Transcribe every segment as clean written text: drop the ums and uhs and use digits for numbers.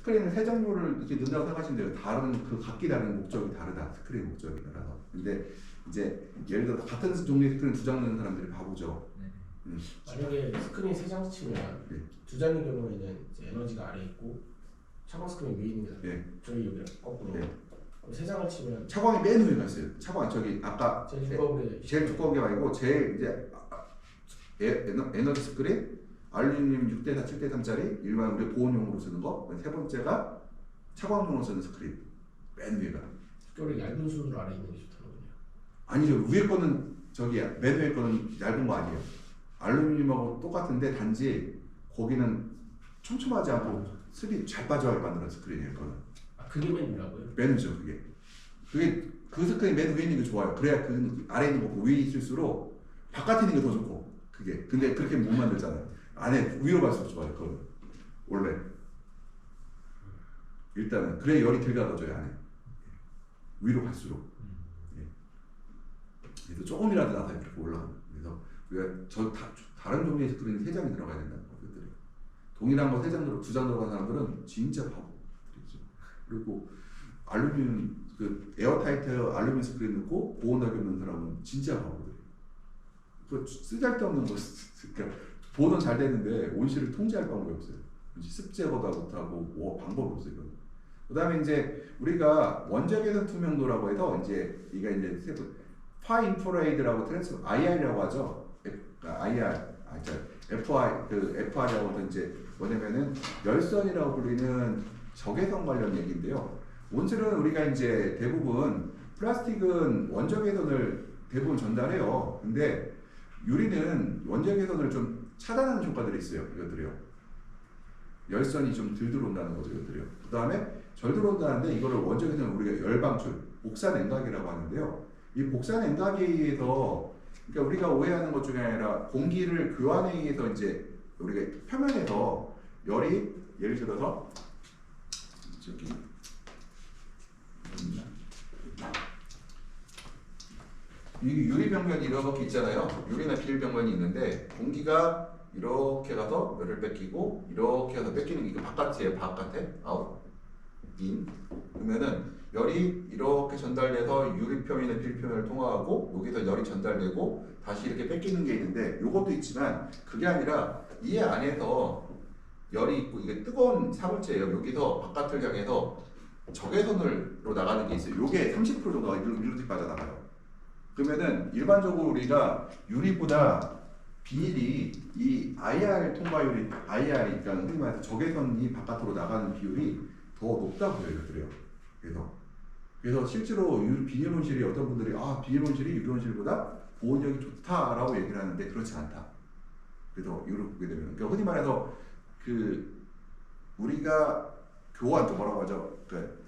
스크린을 세 정도를 이렇게 넣는다고 생각하시면 돼요. 다른 그 각기 다른 목적이 다르다. 스크린 목적이 달라서. 근데 이제 예를 들어 같은 종류의 스크린 두 장 넣는 사람들이 바보죠. 만약에 스크린 3장 치면 네. 2장의 경우에는 이제 에너지가 아래 있고 차광 스크린 위에 있는 게 네. 저희 여기랑 거꾸로. 네. 3장을 치면 차광이 맨 위에 있어요. 차광 저기 아까 제일 두꺼운 게 제일 두꺼운 게 아니고 제일 이제 에너지 스크린 알루미늄 6대4 7대3짜리 일반 우리 보온용으로 쓰는 거. 세 번째가 차광용으로 쓰는 스크린 맨 위가. 두께를 얇은 순으로 아래 있는 게 좋다는군요. 아니죠. 위에 거는 저기 맨 위에 거는 얇은 거 아니에요. 알루미늄하고 똑같은데 단지 거기는 촘촘하지 않고 슬이 잘 빠져야 만드는 스크린이에요. 그거는. 아 그게 맨 위라고요? 맨 위죠. 그게 그 스크린 맨 위에 있는 게 좋아요. 그래야 그 아래에 있는 거 위에 있을수록 바깥에 있는 게 더 좋고 그게. 근데 그렇게 못 만들잖아요. 안에 위로 갈수록 좋아요. 그거는 원래 일단은 그래 열이 덜 가져요 안에 위로 갈수록. 그래서 조금이라도 나서 이렇게 올라가요. 그래서 우리가 다른 종류의 스크린이 3장이 들어가야 된다는 것들이. 동일한 거 3장 들어 2장 들어간 사람들은 진짜 바보들이죠. 그리고 알루미늄 그 에어타이트 알루미늄 스크린 넣고 보온 낙엽 넣는 사람은 진짜 바보들이에요. 그 쓰잘데없는 거 그러니까 보온은 잘 되는데 온실을 통제할 방법이 없어요. 습 제거도 못하고 뭐 방법이 없어요. 그 다음에 이제 우리가 원적외선 투명도라고 해서 이제 이가 이제 파 인프라레드라고 트랜스 IR이라고 하죠. FR 그 FR이라고 해서 이제 뭐냐면은 열선이라고 불리는 적외선 관련 얘기인데요. 온실은 우리가 이제 대부분 플라스틱은 원적외선을 대부분 전달해요. 근데 유리는 원적외선을 좀 차단하는 효과들이 있어요. 이것들이요. 열선이 좀 덜 들어온다는 거죠. 이것들이요. 그 다음에 절 들어온다는데 이거를 원적외선 우리가 열방출, 복사냉각이라고 하는데요. 이 복사냉각에서 그러니까 우리가 오해하는 것 중에 아니라 공기를 교환에 의해서 이제 우리가 표면에서 열이 예를 들어서 저기 유리병면이 이렇게 있잖아요. 유리나 비닐병면이 있는데 공기가 이렇게 가서 열을 뺏기고 이렇게 가서 뺏기는 게 이거 바깥이에요. 바깥에 아웃 인 그러면은 열이 이렇게 전달돼서 유리표면이나 비닐표면을 통과하고 여기서 열이 전달되고 다시 이렇게 뺏기는 게 있는데 요것도 있지만 그게 아니라 이 안에서 열이 있고 이게 뜨거운 사물체예요. 여기서 바깥을 향해서 적외선으로 나가는 게 있어요. 요게 30% 정도가 이렇게 빠져나가요. 그러면은 일반적으로 우리가 유리보다 비닐이 이 IR 통과율이 IR 그러니까 흔히 말해서 적외선이 바깥으로 나가는 비율이 더 높다고 해요. 이것들이요. 그래서 실제로 비닐 온실이 어떤 분들이 비닐 온실이 유리 온실보다 보온력이 좋다라고 얘기를 하는데 그렇지 않다. 그래서 이걸 보게 되면 그러니까 흔히 말해서 그 우리가 교환 또 뭐라고 하죠? 그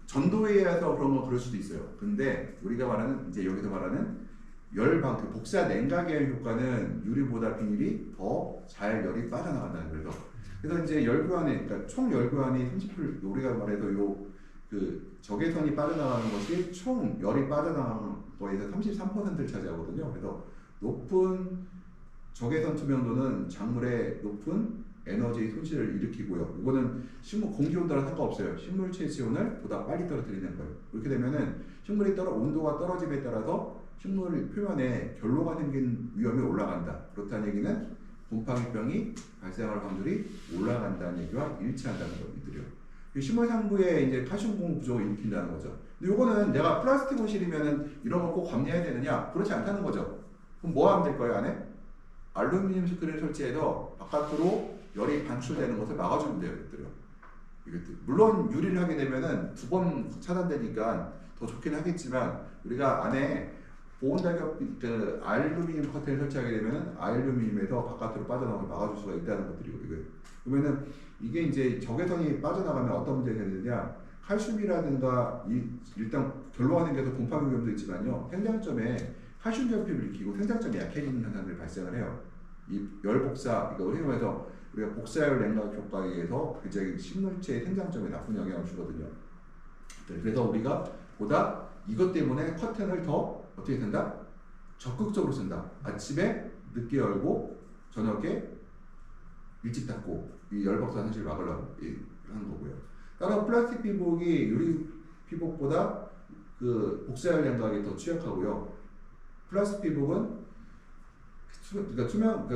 전도에 의해서 그런 건 그럴 수도 있어요. 근데 우리가 말하는 이제 여기서 말하는 열방 그 복사 냉각의 효과는 유리보다 비닐이 더 잘 열이 빠져나간다는 거예요. 그래서 이제 열교환이 그러니까 총 열교환이 30% 우리가 말해도 요 그 적외선이 빠져나가는 것이 총 열이 빠져나가는 거에서 33%를 차지하거든요. 그래서 높은 적외선 투명도는 작물의 높은 에너지 손실을 일으키고요. 이거는 식물 공기 온도랑 상관없어요. 식물체 지온을 보다 빨리 떨어뜨리는 거예요. 그렇게 되면은 식물이 온도가 떨어짐에 따라서 식물 표면에 결로가 생긴 위험이 올라간다. 그렇다는 얘기는 곰팡이병이 발생할 확률이 올라간다는 얘기와 일치한다는 것들이요. 식물 상부에 이제 칼슘 공급 부족을 일으킨다는 거죠. 근데 이거는 내가 플라스틱 온실이면은 이런 걸 꼭 감내해야 되느냐? 그렇지 않다는 거죠. 그럼 뭐 하면 될 거예요, 안에? 알루미늄 스크린을 설치해서 바깥으로 열이 반출되는 것을 막아주면 돼요, 이것들. 물론 유리를 하게 되면은 2번 차단되니까 더 좋긴 하겠지만 우리가 안에 보온자격 그 알루미늄 커튼을 설치하게 되면은 알루미늄에서 바깥으로 빠져나오게 막아줄 수가 있다는 것들이고 그러면은 이게 이제 적외선이 빠져나가면 어떤 문제가 되느냐? 칼슘이라든가 일단 결로가 생겨서 곰팡이 위험도 있지만요, 생장점에 칼슘 결핍을 일으키고 생장점이 약해지는 현상들이 발생을 해요. 이 열복사, 이거 흔히 말해서 우리가 복사열 냉각 효과에 의해서 굉장히 식물체의 생장점에 나쁜 영향을 주거든요. 그래서 우리가 보다 이것 때문에 커튼을 더 어떻게 쓴다? 적극적으로 쓴다. 아침에 늦게 열고 저녁에 일찍 닫고 이 열복사 현실을 막으려고 하는 거고요. 따라서 플라스틱 피복이 유리 피복보다 그 복사열 양각이 더 취약하고요. 플라스틱 피복은 그러니까 투명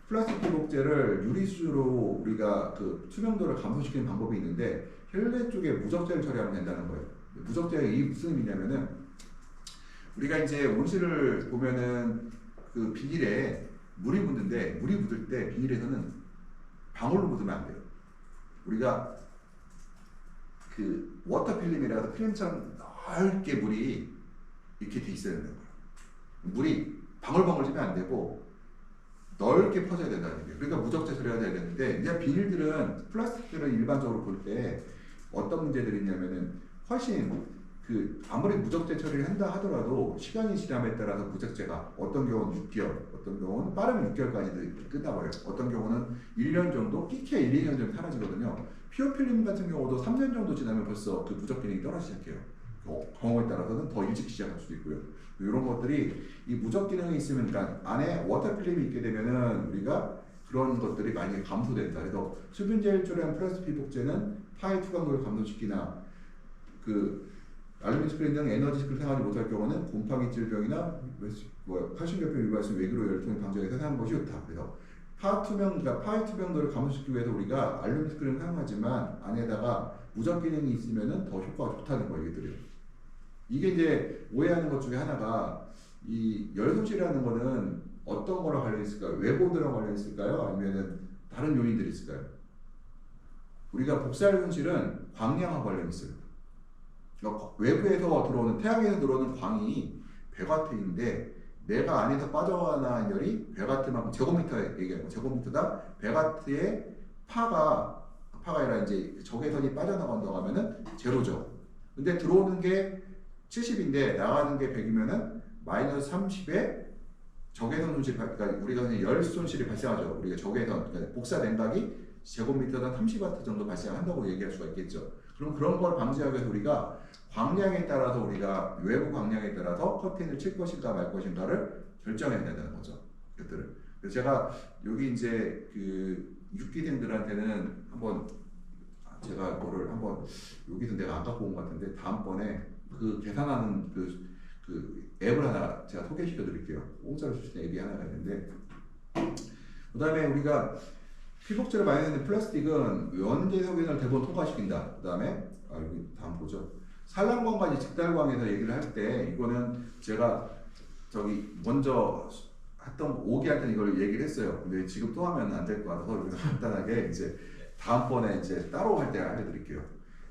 플라스틱 피복제를 유리 수주로 우리가 그 투명도를 감소시키는 방법이 있는데 혈내 쪽에 무적재를 처리하면 된다는 거예요. 무적재가 이 무슨 의미냐면은 우리가 이제 온실을 보면은 그 비닐에 물이 묻는데 물이 묻을 때 비닐에서는 방울로 묻으면 안 돼요. 우리가 그 워터 필름이라서 필름처럼 넓게 물이 이렇게 돼 있어야 되는 거예요. 물이 방울방울 찌면 안 되고 넓게 퍼져야 된다는 얘기예요. 그러니까 무적재 처리가 돼야 되는데 이제 비닐들은 플라스틱들은 일반적으로 볼 때 어떤 문제들이 있냐면은 훨씬 그 아무리 무적재 처리를 한다 하더라도 시간이 지남에 따라서 무적재가 어떤 경우는 6개월, 어떤 경우는 빠르면 6개월까지도 끝나버려요. 어떤 경우는 1년 정도, 끼케 1, 2년 정도 사라지거든요. 피오필름 같은 경우도 3년 정도 지나면 벌써 그 무적 기능이 떨어지기 시작해요. 경우에 따라서는 더 일찍 시작할 수도 있고요. 이런 것들이 이 무적 기능이 있으면 그러니까 안에 워터필름이 있게 되면은 우리가 그런 것들이 많이 감소된다. 그래서 수분 제일 조리한 플라스틱 피복제는 파이 투광도를 감소시키나 그 알루미늄 스크린 등 에너지 스크린 사용하지 못할 경우는 곰팡이 질병이나 칼슘 결핍 유발성 외기로 열통을 방지하기 위해서 사용하는 것이 좋다. 그래서 파이 투명도를 감소시키기 위해서 우리가 알루미늄 스크린을 사용하지만 안에다가 무적 기능이 있으면은 더 효과가 좋다는 거예요, 이들이. 이게 이제 오해하는 것 중에 하나가 이 열손실이라는 거는 어떤 거랑 관련 있을까요? 외보드랑 관련 있을까요? 아니면은 다른 요인들이 있을까요? 우리가 복사열 손실은 광량과 관련 있어요. 그러니까 외부에서 들어오는 태양에서 들어오는 광이 베가트인데 내가 안에서 빠져나가는 열이 베가트만큼 제곱미터에 얘기하는 거 제곱미터다 베가트의 파가 아니라 이제 적외선이 빠져나간다고 하면은 제로죠. 근데 들어오는 게 70인데 나가는 게 100이면은 마이너스 30에 적외선 손실, 그러니까 우리가 그냥 열 손실이 발생하죠. 우리가 적외선, 그러니까 복사 냉각이 제곱미터당 30W 정도 발생한다고 얘기할 수가 있겠죠. 그럼 그런 걸 방지하기 위해서 우리가 광량에 따라서 우리가 외부 광량에 따라서 커튼을 칠 것인가 말 것인가를 결정해야 된다는 거죠. 그것들을. 그래서 제가 여기 이제 그 6기생들한테는 한번 제가 그거를 한번 여기서 내가 안 갖고 온 것 같은데 다음번에 그 계산하는 그 앱을 하나 제가 소개시켜 드릴게요. 공짜로 주신 앱이 하나가 있는데 그 다음에 우리가 피복제를 많이 쓰는 플라스틱은 원재 석연을 대부분 통과시킨다. 그 다음에 여기 다음 보죠. 산란광과 직달광에서 얘기를 할 때 이거는 제가 저기 먼저 했던 5기한테는 이걸 얘기를 했어요. 근데 지금 또 하면 안 될 것 같아서 여기서 간단하게 이제 다음번에 이제 따로 할 때 알려드릴게요.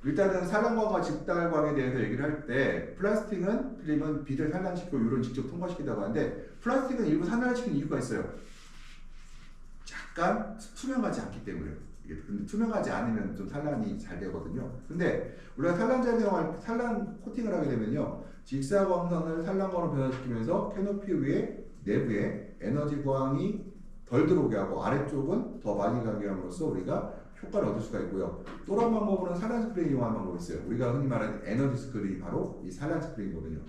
일단은 산란광과 직달광에 대해서 얘기를 할 때 플라스틱은 필름은 빛을 산란시키고 유를 직접 통과시킨다고 하는데 플라스틱은 일부 산란시키는 이유가 있어요. 약간 투명하지 않기 때문에. 근데 투명하지 않으면 좀 산란이 잘 되거든요. 근데 우리가 산란 코팅을 하게 되면요, 직사광선을 산란광으로 변화시키면서 캐노피 위에 내부에 에너지 광이 덜 들어오게 하고 아래쪽은 더 많이 가게 함으로써 우리가 효과를 얻을 수가 있고요. 또 다른 방법으로는 산란 스크린 이용하는 방법이 있어요. 우리가 흔히 말하는 에너지 스크린이 바로 이 산란 스크린이거든요.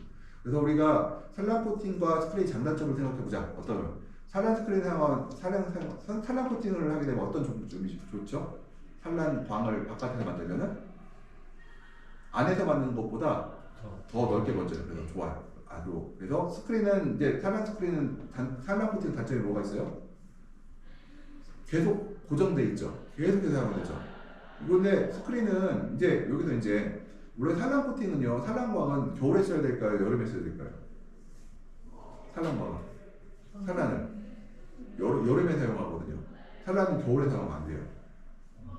그래서 우리가 산란 코팅과 스크린 장단점을 생각해보자. 어떤 산란 스크린 산란 코팅을 하게 되면 어떤 점이 좋죠? 산란광을 바깥에서 만들면은 안에서 만드는 것보다 더 넓게 번져요. 그래서 좋아요. 그래서 스크린은 이제 산란 코팅 단점이 뭐가 있어요? 계속 고정돼 있죠. 계속해서 하면 되죠. 그런데 스크린은 이제 여기서 이제 원래 산란 코팅은요, 산란광은 겨울에 써야 될까요? 여름에 써야 될까요? 산란광은 산란을 여름에 사용하거든요. 산란은 겨울에 사용하면 안 돼요.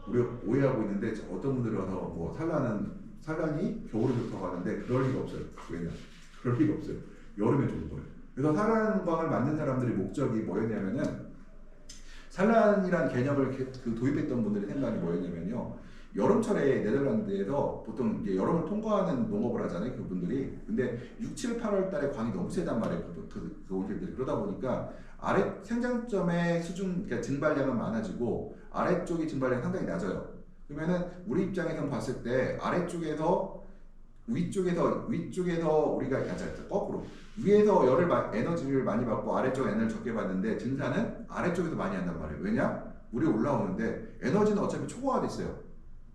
우리가 오해하고 있는데 어떤 분들이 와서 뭐 산란이 겨울에 좋다고 하는데 그럴 리가 없어요. 왜냐? 그럴 리가 없어요. 여름에 좋은 거예요. 그래서 산란광을 만든 사람들의 목적이 뭐였냐면은 산란이라는 개념을 도입했던 분들의 생각이 뭐였냐면요. 여름철에 네덜란드에서 보통 이제 여름을 통과하는 농업을 하잖아요. 그분들이. 근데 6, 7, 8월 달에 광이 너무 세단 말이에요. 그 온실들이. 그러다 보니까 아래 생장점의 그러니까 증발량은 많아지고 아래쪽의 증발량이 상당히 낮아요. 그러면은 우리 입장에서 봤을 때 아래쪽에서 위쪽에서 우리가 거꾸로 위에서 에너지를 많이 받고 아래쪽 에너지를 적게 받는데 증산은 아래쪽에서 많이 한단 말이에요. 왜냐? 물이 올라오는데 에너지는 어차피 초과가 됐어요.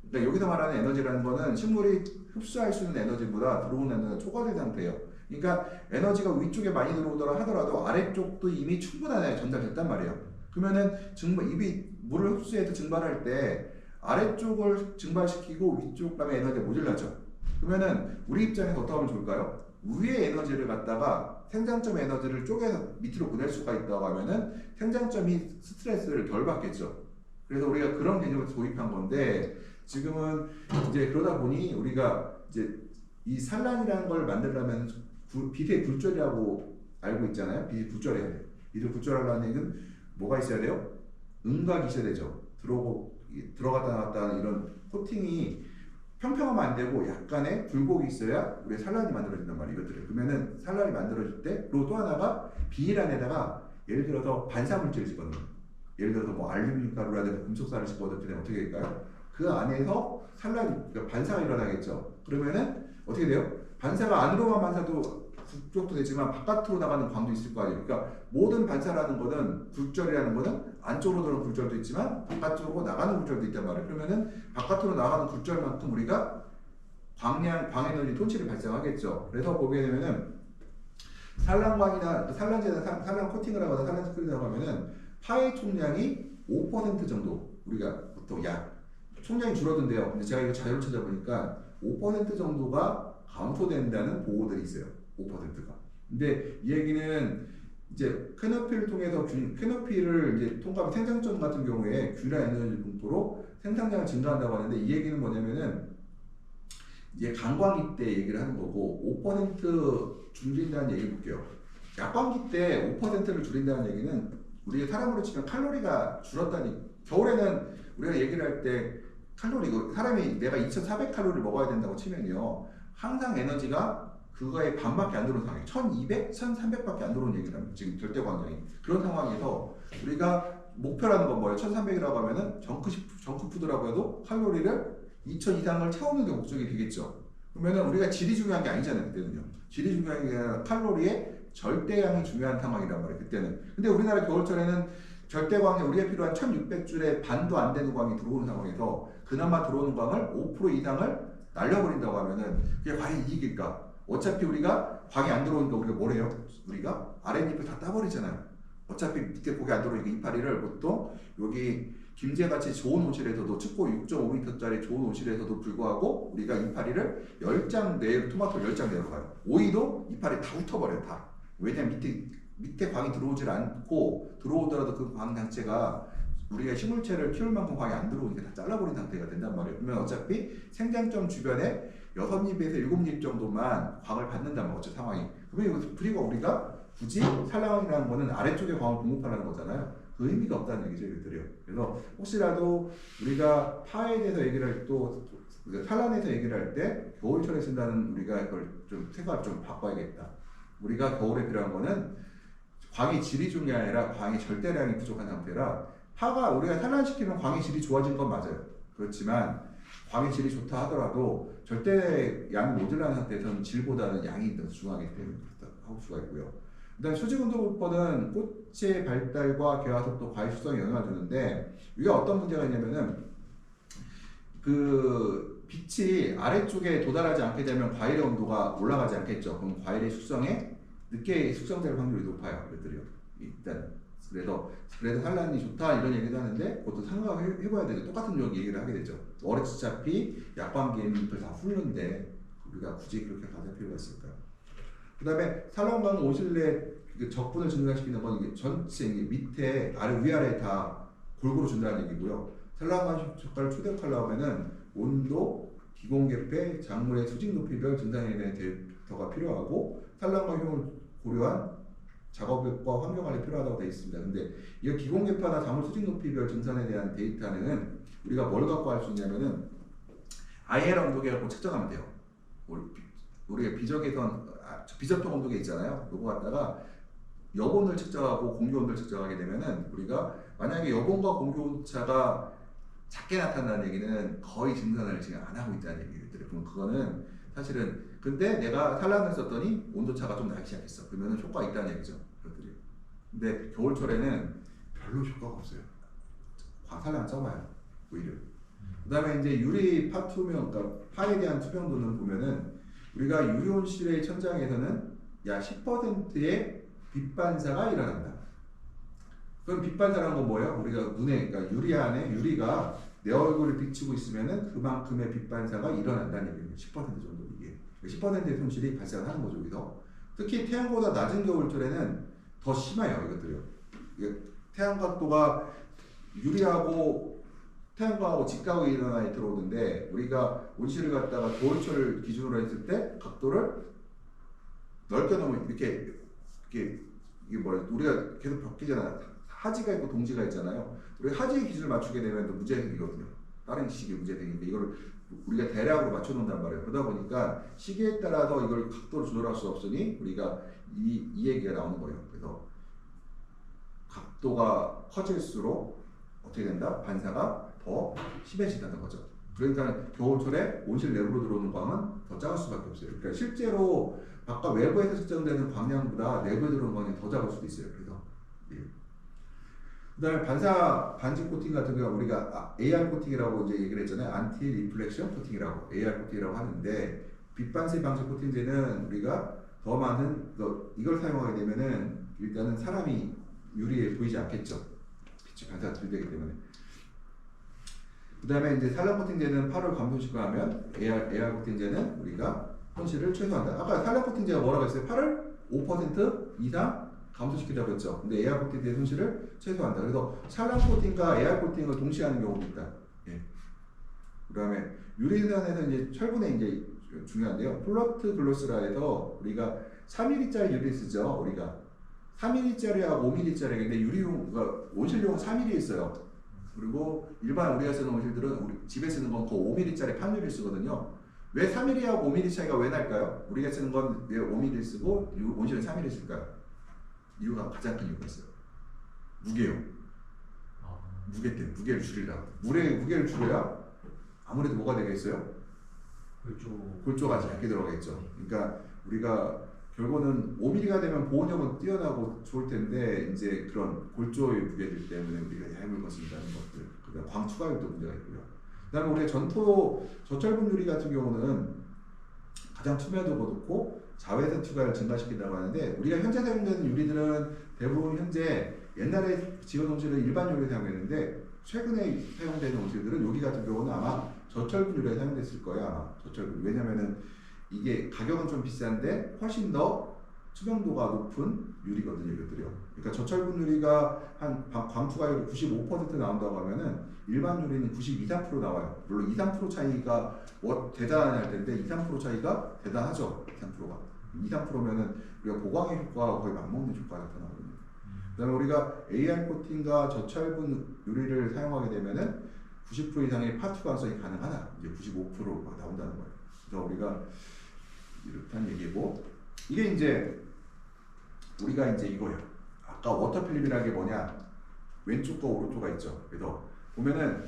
그러니까 여기서 말하는 에너지라는 거는 식물이 흡수할 수 있는 에너지보다 들어오는 에너지가 초과된 상태예요. 그러니까 에너지가 위쪽에 많이 들어오더라 하더라도 아래쪽도 이미 충분하게 전달됐단 말이에요. 그러면은 입이 물을 흡수해서 증발할 때 아래쪽을 증발시키고 위쪽 가면 에너지가 모자라죠. 그러면은 우리 입장에서 어떻게 하면 좋을까요? 위의 에너지를 갖다가 생장점 에너지를 쪼개서 밑으로 보낼 수가 있다고 하면은 생장점이 스트레스를 덜 받겠죠. 그래서 우리가 그런 개념을 도입한 건데 지금은 이제 그러다 보니 우리가 이제 이 산란이라는 걸 만들려면 빛의 굴절이라고 알고 있잖아요. 빛이 굴절해야 돼요. 빛을 굴절하려는 얘기는 뭐가 있어야 돼요? 음각이 있어야 되죠. 들어갔다 나왔다 하는 이런 코팅이 평평하면 안 되고 약간의 굴곡이 있어야 우리의 산란이 만들어진단 말이에요. 이것들을. 그러면은 산란이 만들어질 때 그리고 또 하나가 비닐 안에다가 예를 들어서 반사물질을 집어넣어요. 예를 들어서 뭐 알루미늄 가루라든가 금속사를 집어넣을 때는 어떻게 될까요? 그 안에서 산란이 그러니까 반사가 일어나겠죠. 그러면은 어떻게 돼요? 반사가 안으로만 반사도 그쪽도 되지만 바깥으로 나가는 광도 있을 거 아니에요. 그러니까 모든 반사라는 거는 굴절이라는 거는 안쪽으로 들어오는 굴절도 있지만 바깥으로 나가는 굴절도 있단 말이에요. 그러면은 바깥으로 나가는 굴절만큼 우리가 광에너지 톤치를 발생하겠죠. 그래서 보게 되면은 산란광이나 산란제나 산란 코팅을 하거나 산란 스크린을 하면은 파의 총량이 5% 정도 우리가 보통 총량이 줄어든대요. 근데 제가 이거 자료를 찾아보니까 5% 정도가 감소된다는 보고들이 있어요. 5%가. 근데 이 얘기는 이제 캐노피를 통해서 캐노피를 이제 통과하면 생장점 같은 경우에 균이나 에너지 분포로 생산량을 증가한다고 하는데 이 얘기는 뭐냐면은 이제 간광기 때 얘기를 하는 거고 5% 줄인다는 얘기 볼게요. 약광기 때 5%를 줄인다는 얘기는 우리가 사람으로 치면 칼로리가 줄었다니 겨울에는 우리가 얘기를 할 때 칼로리 사람이 내가 2,400칼로리를 먹어야 된다고 치면요 항상 에너지가 그거의 반밖에 안 들어오는 상황이에요. 1200, 1300밖에 안 들어오는 얘기라면 지금 절대광량이 그런 상황에서 우리가 목표라는 건 뭐예요? 1300이라고 하면은 정크푸드라고 해도 칼로리를 2000 이상을 채우는 게 목적이 되겠죠. 그러면은 우리가 질이 중요한 게 아니잖아요. 그때는요. 질이 중요한 게 아니라 칼로리의 절대량이 중요한 상황이란 말이에요. 그때는. 근데 우리나라 겨울철에는 절대광에 우리가 필요한 1600줄의 반도 안 되는 광이 들어오는 상황에서 그나마 들어오는 광을 5% 이상을 날려버린다고 하면은 그게 과연 이익일까? 어차피 우리가 광이 안 들어오니까 우리가 뭘 해요? 우리가 아랫잎을 다 따버리잖아요. 어차피 밑에 고기 안 들어오니까 이파리를 보통 여기 김제같이 좋은 온실에서도 측고 6.5m짜리 좋은 온실에서도 불구하고 우리가 이파리를 10장 내로 토마토 10장 내로 가요. 오이도 이파리 다 훑어버려요. 다. 왜냐면 밑에 광이 들어오질 않고 들어오더라도 그 광 자체가 우리가 식물체를 키울 만큼 광이 안 들어오니까 다 잘라버린 상태가 된단 말이에요. 그러면 어차피 생장점 주변에 6잎에서 7잎 정도만 광을 받는단 말이에요. 어째 상황이. 그러면 그리고 우리가 굳이 산란이라는 거는 아래쪽에 광을 공급하라는 거잖아요. 그 의미가 없다는 얘기죠. 이것들이요. 그래서 혹시라도 우리가 파에 대해서 얘기를 할 때 산란에서 얘기를 할 때 겨울철에 쓴다는 우리가 그걸 좀 생각을 좀 바꿔야겠다. 우리가 겨울에 필요한 거는 광의 질이 중요한 게 아니라 광의 절대량이 부족한 상태라 파가 우리가 산란시키면 광의 질이 좋아진 건 맞아요. 그렇지만 광의 질이 좋다 하더라도 절대 양이 모자란 상태에서는 질보다는 양이 더 중요하기 때문에 그렇다 할 수가 있고요. 일단 수직운동법은 꽃의 발달과 개화 속도, 과일 숙성에 영향을 주는데 이게 어떤 문제가 있냐면은 그 빛이 아래쪽에 도달하지 않게 되면 과일의 온도가 올라가지 않겠죠. 그럼 과일의 숙성에 늦게 숙성될 확률이 높아요. 이것들이요. 일단 그래서 산란이 좋다 이런 얘기도 하는데 그것도 생각을 해봐야 되죠. 똑같은 얘기를 하게 되죠. 어차피 약광기의 잎을 다 훑는데 우리가 굳이 그렇게 가질 필요가 있을까요? 그 다음에 산란광 오실래 적분을 증가시키는 건 이게 전체 밑에 아래 위아래 다 골고루 준다는 얘기고요. 산란광 효과를 초대하려면은 온도, 기공개폐, 작물의 수직 높이별 증산에 대한 데이터가 필요하고 산란광 효용을 고려한 작업과 환경관리 필요하다고 되어 있습니다. 근데 이 기공개파나 작물 수직 높이별 증산에 대한 데이터는 우리가 뭘 갖고 할 수 있냐면은 IR 온도계 갖고 측정하면 돼요. 우리가 비접촉 온도계 있잖아요. 요거 갖다가 여본을 측정하고 공기 온도를 측정하게 되면은 우리가 만약에 여본과 공기 온차가 작게 나타난다는 얘기는 거의 증산을 지금 안 하고 있다는 얘기들이. 그럼 그거는 사실은 근데 내가 산란을 썼더니 온도차가 좀 나기 시작했어. 그러면은 효과가 있다는 얘기죠. 그것들이. 근데 겨울철에는 별로 효과가 없어요. 산란 써봐요. 오히려. 그다음에 이제 유리 파 투명, 그러니까 파에 대한 투명도는 보면은 우리가 유리 온실의 천장에서는 약 10%의 빛 반사가 일어난다. 그럼 빛 반사라는 건 뭐예요? 우리가 눈에, 그러니까 유리 안에 유리가 내 얼굴을 비추고 있으면은 그만큼의 빛 반사가 일어난다는 얘기예요. 10% 정도 이게 10%의 손실이 발생하는 거죠. 여기서 특히 태양보다 낮은 겨울철에는 더 심해요. 이것들이요. 이게 태양 각도가 유리하고 태양광하고 직각으로 일어나 들어오는데 우리가 온실을 갖다가 겨울철을 기준으로 했을 때 각도를 넓게 놓으면 이렇게 이게 뭐야? 우리가 계속 바뀌잖아. 하지가 있고 동지가 있잖아요. 우리 하지의 기준을 맞추게 되면 또 문제가 생기거든요. 다른 시기에 문제가 생기는데 이걸 우리가 대략으로 맞춰놓는단 말이에요. 그러다 보니까 시기에 따라서 이걸 각도를 조절할 수 없으니 우리가 이 얘기가 나오는 거예요. 그래서 각도가 커질수록 어떻게 된다? 반사가 더 심해진다는 거죠. 그러니까 겨울철에 온실 내부로 들어오는 광은 더 작을 수밖에 없어요. 그러니까 실제로 바깥 외부에서 측정되는 광량보다 내부에 들어오는 광이 더 작을 수도 있어요. 그래서 그다음에 반사 반지 코팅 같은 경우 우리가 AR 코팅이라고 이제 얘기를 했잖아요. 안티 리플렉션 코팅이라고 AR 코팅이라고 하는데 빛반사 방지 코팅제는 우리가 더 많은 이걸 사용하게 되면은 일단은 사람이 유리에 보이지 않겠죠. 빛이 반사가 덜 되기 때문에. 그다음에 이제 산란 코팅제는 파를 감소시켜하면 AR 코팅제는 우리가 손실을 최소화한다. 아까 산란 코팅제가 뭐라고 했어요? 파를 5% 이상 감소시키자고 했죠. 근데 AR 코팅제의 손실을 최소화한다. 그래서 산란 코팅과 AR 코팅을 동시에 하는 경우도 있다. 예. 그다음에 유리산에서 이제 철분에 이제 중요한데요. 플러트 글로스라 해서 우리가 3mm짜리 유리 쓰죠. 우리가 3mm짜리하고 5mm짜리 근데 유리용 그러니까 온실용은 3mm 있어요. 그리고 일반 우리가 쓰는 온실들은 우리 집에 쓰는 건 거의 5mm짜리 판유리를 쓰거든요. 왜 3mm하고 5mm 차이가 왜 날까요? 우리가 쓰는 건 왜 5mm 쓰고 온실은 3mm 쓸까요? 이유가 가장 큰 이유가 있어요. 무게요. 무게 때문에 무게를 줄이려고. 무게를 줄여야 아무래도 뭐가 되겠어요? 골조가 작게 들어가겠죠. 그러니까 우리가 결국은 5mm가 되면 보온력은 뛰어나고 좋을 텐데 이제 그런 골조의 무게들 때문에 우리가 얇을 것이라는 것들. 그다음 광 추가율도 문제가 있고요. 그다음에 우리가 전토 저철분 유리 같은 경우는 가장 투명도가 높고 자외선 투과를 증가시킨다고 하는데 우리가 현재 사용되는 유리들은 대부분 현재 옛날에 지은 온실은 일반 유리를 사용했는데 최근에 사용되는 온실들은 여기 같은 경우는 아마 저철분 유리가 사용됐을 거예요. 아마 저철분. 왜냐면은 이게 가격은 좀 비싼데 훨씬 더 투명도가 높은 유리거든요. 이것들이요. 그러니까 저철분 유리가 한 광투가율이 95% 나온다고 하면은 일반 유리는 92, 3% 나와요. 물론 2, 3% 차이가 대단하냐 할 텐데 2, 3% 차이가 대단하죠. 2, 3%가. 2, 3%면은 우리가 보강의 효과와 거의 맞먹는 효과가 나타나거든요. 그다음에 우리가 AR 코팅과 저철분 유리를 사용하게 되면은 90% 이상의 파투 가능성이 가능하다. 이제 95%가 나온다는 거예요. 그래서 우리가 이렇다는 얘기고 이게 이제 우리가 이제 이거예요. 아까 워터필름이라는 게 뭐냐? 왼쪽과 오른쪽가 있죠. 그래서 보면은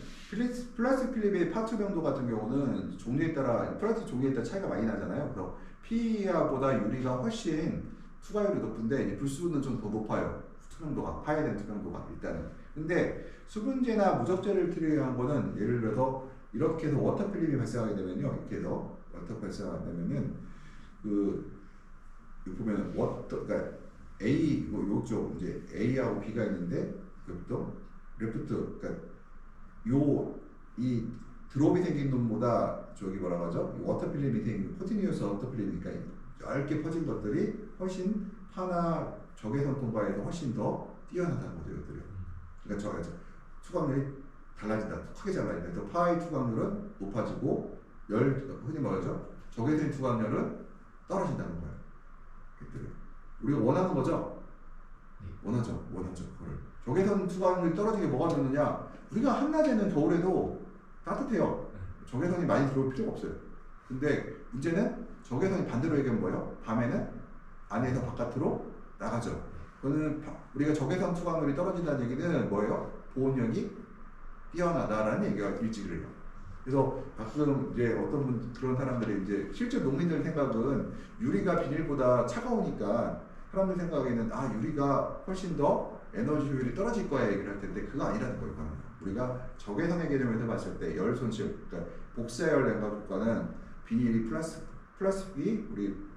플라스틱 필름의 파투 명도 같은 경우는 종류에 따라 플라스틱 종류에 따라 차이가 많이 나잖아요. 그래서 PEA보다 유리가 훨씬 투과율이 높은데 이제 불수는 좀 더 높아요. 투명도가 파에 대한 투명도가 일단은. 근데 수분제나 무적재를 트리한 거는 예를 들어서 이렇게 해서 워터필름이 발생하게 되면요. 이렇게 해서 워터 발생하게 되면은 보면 그러니까 A 요쪽 이제 A하고 B가 있는데 그것도 레프트 그러니까 이 드롭이 생긴 놈보다 저기 뭐라고 하죠? 워터필름이 생긴 코티니어스 워터필름이니까 얇게 퍼진 것들이 훨씬 파나 적외선 통과에서 훨씬 더 뛰어나다는 거죠, 이것들이. 그러니까 투과율이 달라진다, 크게 달라진다. 그래서 파의 투과율은 높아지고 흔히 말하죠, 적외선 투과율은 떨어진다는 거예요. 우리가 원하는 거죠? 원하죠. 그거를. 적외선 투과율이 떨어지게 뭐가 되느냐? 우리가 한낮에는 겨울에도 따뜻해요. 적외선이 많이 들어올 필요가 없어요. 근데 문제는 적외선이 반대로 얘기하면 뭐예요? 밤에는 안에서 바깥으로 나가죠. 그거는 우리가 적외선 투과율이 떨어진다는 얘기는 뭐예요? 보온력이 뛰어나다라는 얘기가 일찍을 해요. 그래서 가끔 이제 어떤 분 그런 사람들이 이제 실제 농민들 생각은 유리가 비닐보다 차가우니까 사람들 생각에는 유리가 훨씬 더 에너지 효율이 떨어질 거야 얘기를 할 텐데 그거 아니라는 거예요. 우리가 적외선의 개념에서 봤을 때 열 손실, 그러니까 복사열 냉각 효과는 비닐이 플라스틱이 우리